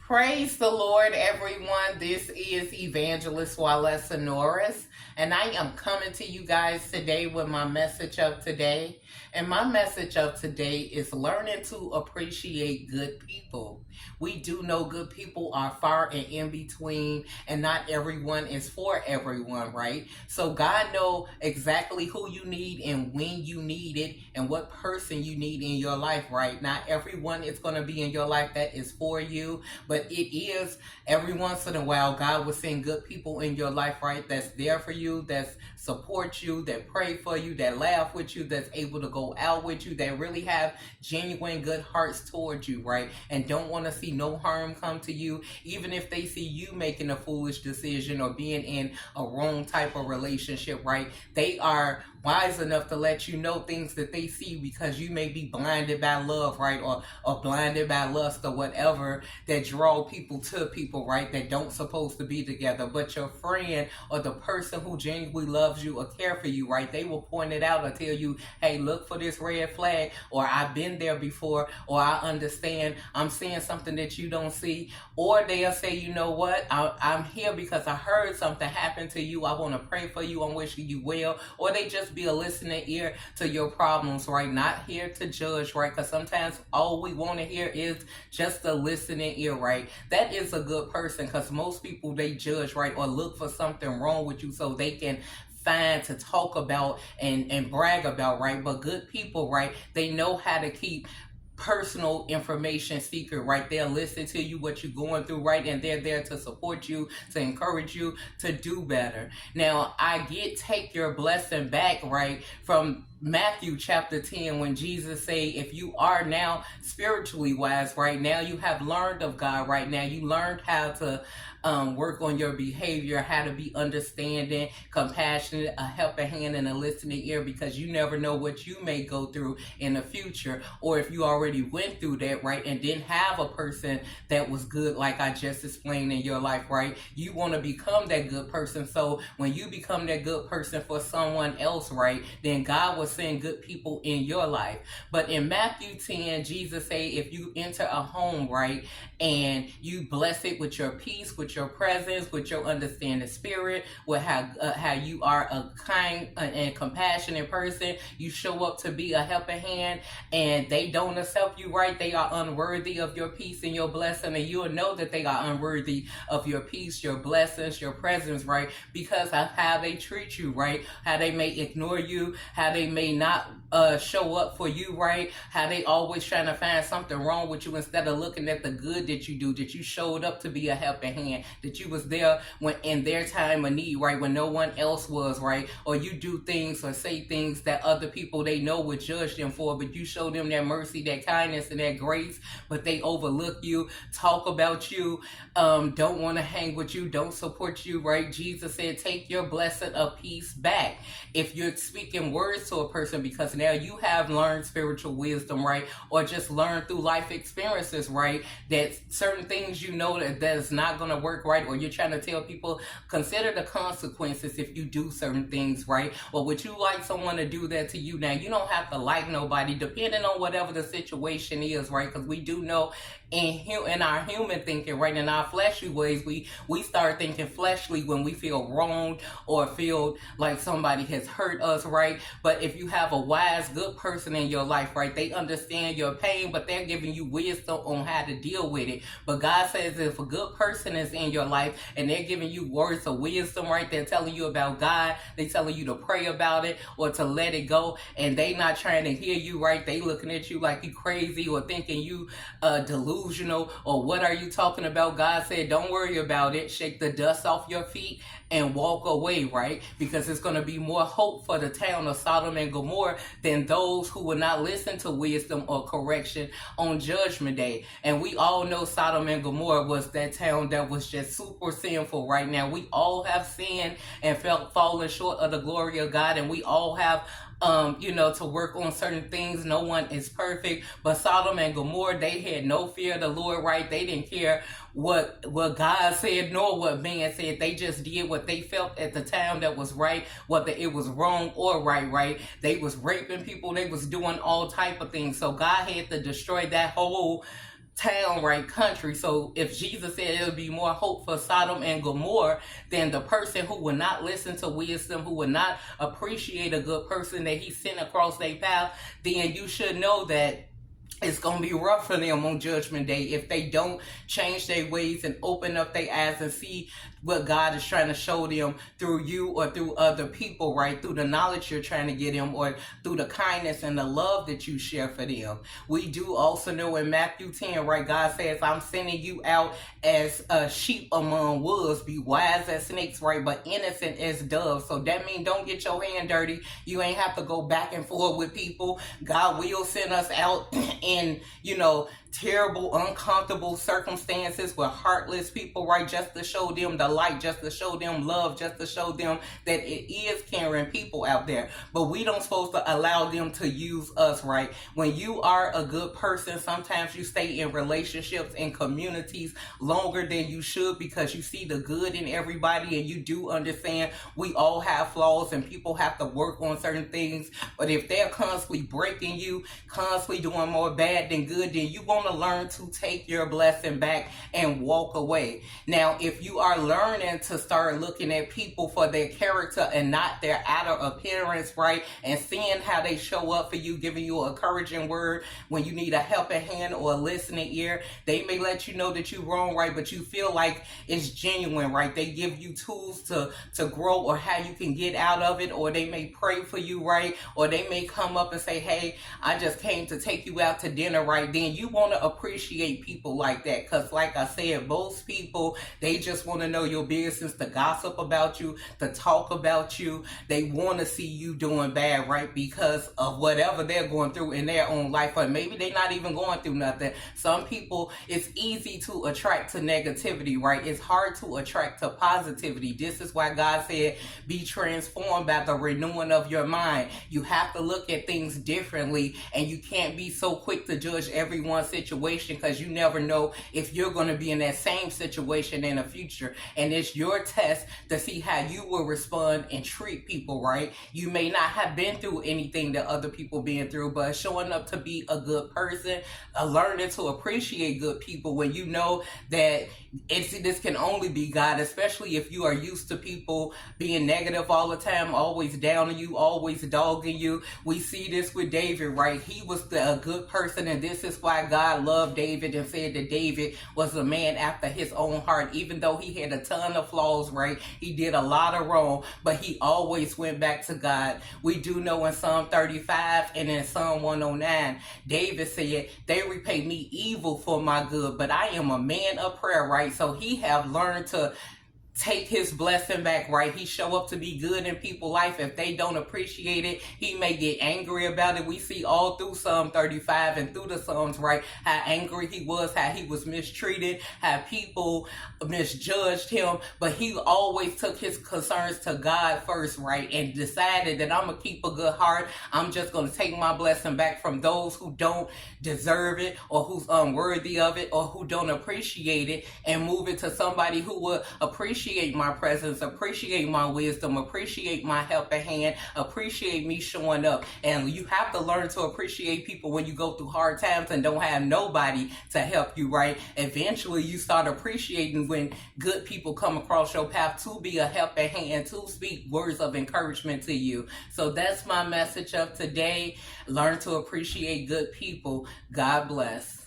Praise the Lord, everyone. This is Evangelist Walesa Norris, and I am coming to you guys today with my message of today. And my message of today is learning to appreciate good people. We do know good people are far and in between, and not everyone is for everyone, right? So God knows exactly who you need and when you need it and what person you need in your life, right? Not everyone is going to be in your life that is for you, but it is every once in a while God will send good people in your life, right? That's there for you, that support you, that pray for you, that laugh with you, that's able to go out with you, that really have genuine good hearts towards you, right? And don't want to see no harm come to you, even if they see you making a foolish decision or being in a wrong type of relationship, right? They are wise enough to let you know things that they see because you may be blinded by love, right? Or blinded by lust or whatever that draw people to people, right? That don't supposed to be together. But your friend or the person who genuinely loves you or care for you, right? They will point it out or tell you, hey, look for this red flag, or I've been there before, or I understand I'm seeing something that you don't see. Or they'll say, you know what? I'm here because I heard something happen to you. I want to pray for you. I'm wishing you well. Or they just be a listening ear to your problems, right? Not here to judge, right? Because sometimes all we want to hear is just a listening ear, right? That is a good person, because most people, they judge, right? Or look for something wrong with you so they can find to talk about and brag about, right? But good people, right? They know how to keep personal information secret, right? They'll listen to you, what you're going through, right? And they're there to support you, to encourage you to do better. Now, take your blessing back, right? From Matthew chapter 10, when Jesus say, if you are now spiritually wise, right? Now you have learned of God, right? Now you learned how to work on your behavior, how to be understanding, compassionate, a helping hand and a listening ear, because you never know what you may go through in the future, or if you already went through that, right, and didn't have a person that was good, like I just explained in your life, right? You want to become that good person. So when you become that good person for someone else, right, then God will send good people in your life. But in Matthew 10, Jesus say, if you enter a home, right, and you bless it with your peace, with your presence, with your understanding spirit, with how you are a kind and compassionate person, you show up to be a helping hand, and they don't accept you, right? They are unworthy of your peace and your blessing, and you'll know that they are unworthy of your peace, your blessings, your presence, right? Because of how they treat you, right? How they may ignore you, how they may not show up for you, right? How they always trying to find something wrong with you instead of looking at the good that you do, that you showed up to be a helping hand, that you was there when in their time of need, right? When no one else was, right? Or you do things or say things that other people they know would judge them for, but you show them that mercy, that kindness, and that grace, but they overlook you, talk about you, don't want to hang with you, don't support you, right? Jesus said, take your blessing of peace back. If you're speaking words to a person because now you have learned spiritual wisdom, right? Or just learned through life experiences, right? That certain things you know that's not going to work, right? Or you're trying to tell people, consider the consequences if you do certain things, right? Or would you like someone to do that to you? Now, you don't have to like nobody, depending on whatever the situation is, right? Because we do know in our human thinking, right, in our fleshly ways, we start thinking fleshly when we feel wronged or feel like somebody has hurt us, right? But if you have a wise, good person in your life, right, they understand your pain, but they're giving you wisdom on how to deal with it. But God says if a good person is in your life and they're giving you words of wisdom, right, they're telling you about God, they telling you to pray about it or to let it go, and they not trying to hear you, right, they looking at you like you crazy or thinking you delusional, or what are you talking about? God said, don't worry about it. Shake the dust off your feet and walk away, right? Because it's going to be more hope for the town of Sodom and Gomorrah than those who will not listen to wisdom or correction on Judgment Day. And we all know Sodom and Gomorrah was that town that was just super sinful right now. We all have sinned and fallen short of the glory of God, and we all have to work on certain things. No one is perfect, but Sodom and Gomorrah, they had no fear of the Lord, right? They didn't care what God said nor what man said. They just did what they felt at the time that was right, whether it was wrong or right? They was raping people, they was doing all type of things. So God had to destroy that whole town, right, country. So if Jesus said it would be more hope for Sodom and Gomorrah, then the person who would not listen to wisdom, who would not appreciate a good person that he sent across their path, then you should know that it's going to be rough for them on Judgment Day if they don't change their ways and open up their eyes and see what God is trying to show them through you or through other people, right? Through the knowledge you're trying to get them or through the kindness and the love that you share for them. We do also know in Matthew 10, right, God says, I'm sending you out as a sheep among wolves. Be wise as snakes, right, but innocent as doves. So that means don't get your hand dirty. You ain't have to go back and forth with people. God will send us out in, terrible, uncomfortable circumstances with heartless people, right? Just to show them the light, just to show them love, just to show them that it is caring people out there. But we don't supposed to allow them to use us, right? When you are a good person, sometimes you stay in relationships and communities longer than you should because you see the good in everybody and you do understand we all have flaws and people have to work on certain things. But if they're constantly breaking you, constantly doing more bad than good, then you want to learn to take your blessing back and walk away. Now, if you are learning to start looking at people for their character and not their outer appearance, right, and seeing how they show up for you, giving you an encouraging word when you need a helping hand or a listening ear, they may let you know that you're wrong, right, but you feel like it's genuine, right? They give you tools to grow or how you can get out of it, or they may pray for you, right, or they may come up and say, hey, I just came to take you out to dinner, right? Then you want to appreciate people like that, because like I said, most people, they just want to know your business, to gossip about you, to talk about you. They want to see you doing bad, right, because of whatever they're going through in their own life, or maybe they're not even going through nothing. Some people, it's easy to attract to negativity, right? It's hard to attract to positivity. This is why God said, be transformed by the renewing of your mind. You have to look at things differently, and you can't be so quick to judge everyone's situation, because you never know if you're going to be in that same situation in the future. And it's your test to see how you will respond and treat people, right? You may not have been through anything that other people been through, but showing up to be a good person, learning to appreciate good people when you know that this can only be God, especially if you are used to people being negative all the time, always down on you, always dogging you. We see this with David, right? He was a good person, and this is why God loved David and said that David was a man after his own heart. Even though he had a ton of flaws, right? He did a lot of wrong, but he always went back to God. We do know in Psalm 35 and in Psalm 109, David said, they repay me evil for my good, but I am a man of prayer, right? So he have learned to take his blessing back, right? He show up to be good in people's life. If they don't appreciate it, he may get angry about it. We see all through Psalm 35 and through the Psalms, right, how angry he was, how he was mistreated, how people misjudged him, but he always took his concerns to God first, right, and decided that I'm gonna keep a good heart. I'm just gonna take my blessing back from those who don't deserve it, or who's unworthy of it, or who don't appreciate it, and move it to somebody who will appreciate my presence, appreciate my wisdom, appreciate my helping hand, appreciate me showing up. And you have to learn to appreciate people when you go through hard times and don't have nobody to help you, right? Eventually you start appreciating when good people come across your path to be a helping hand, to speak words of encouragement to you. So that's my message of today. Learn to appreciate good people. God bless.